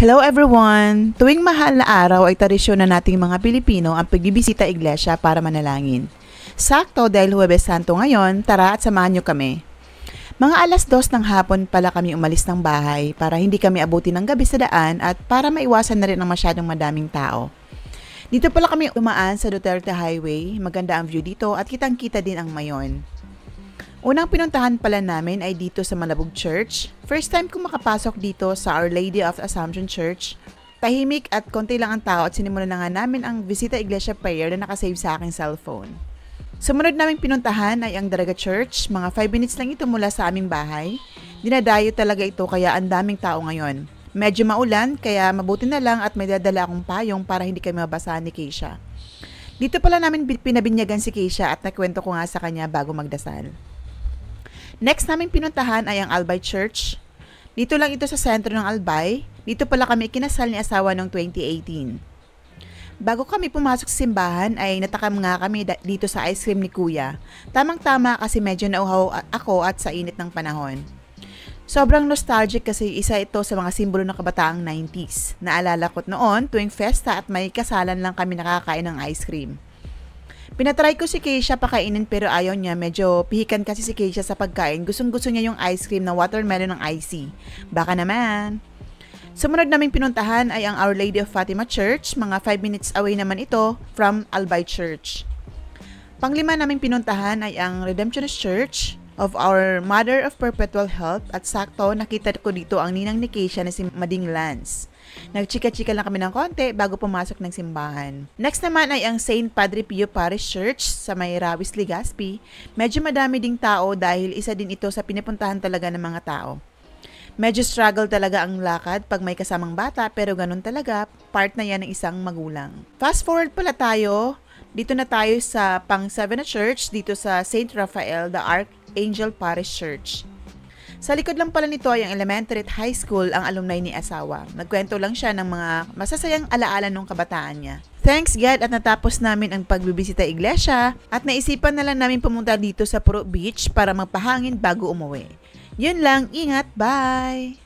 Hello everyone! Tuwing mahal na araw ay tradisyon na nating mga Pilipino ang pagbibisita iglesia para manalangin. Sakto dahil Huwebes Santo ngayon, tara at samahan niyo kami. Mga 2:00 ng hapon pala kami umalis ng bahay para hindi kami abutin ng gabi sa daan at para maiwasan na rin ang masyadong madaming tao. Dito pala kami umaan sa Duterte Highway, maganda ang view dito at kitang-kita din ang Mayon. Unang pinuntahan pala namin ay dito sa Malabog Church. First time kong makapasok dito sa Our Lady of Assumption Church. Tahimik at konti lang ang tao at sinimulan na nga namin ang Visita Iglesia prayer na nakasave sa aking cellphone. Sumunod naming pinuntahan ay ang Daraga Church. Mga 5 minutes lang ito mula sa aming bahay. Dinadayo talaga ito kaya ang daming tao ngayon. Medyo maulan kaya mabuti na lang at may dadala akong payong para hindi kami mabasahan ni Keisha. Dito pala namin pinabinyagan si Keisha at nakwento ko nga sa kanya bago magdasal. Next namin pinuntahan ay ang Albay Church. Dito lang ito sa sentro ng Albay. Dito pala kami ikinasal ni asawa noong 2018. Bago kami pumasok sa simbahan ay natakam nga kami dito sa ice cream ni Kuya. Tamang-tama kasi medyo nauhaw ako at sa init ng panahon. Sobrang nostalgic kasi isa ito sa mga simbolo ng kabataang 90s. Naalala ko't noon tuwing festa at may kasalan lang kami nakakain ng ice cream. Pinatry ko si Keisha pakainin pero ayaw niya. Medyo pihikan kasi si Keisha sa pagkain. Gustong-gusto niya yung ice cream na watermelon ng icy. Baka naman. Sumunod naming pinuntahan ay ang Our Lady of Fatima Church. Mga 5 minutes away naman ito from Albay Church. Panglima naming pinuntahan ay ang Redemptionist Church of Our Mother of Perpetual Help. At sakto, nakita ko dito ang ninang ni Keisha na si Mading Lance. Nagchika-chika lang kami ng konti bago pumasok ng simbahan. Next naman ay ang St. Padre Pio Parish Church sa may Rawis, Legazpi. Medyo madami ding tao dahil isa din ito sa pinupuntahan talaga ng mga tao. Medyo struggle talaga ang lakad pag may kasamang bata pero ganun talaga, part na yan ng isang magulang. Fast forward pala tayo, dito na tayo sa pang-7 na church dito sa St. Raphael, the Archangel Parish Church. Sa likod lang pala nito ay ang elementary at high school ang alumni ni asawa. Nagkwento lang siya ng mga masasayang alaala nung kabataan niya. Thanks God at natapos namin ang pagbibisita iglesia at naisipan na lang namin pumunta dito sa Puro Beach para magpahangin bago umuwi. Yun lang, ingat, bye!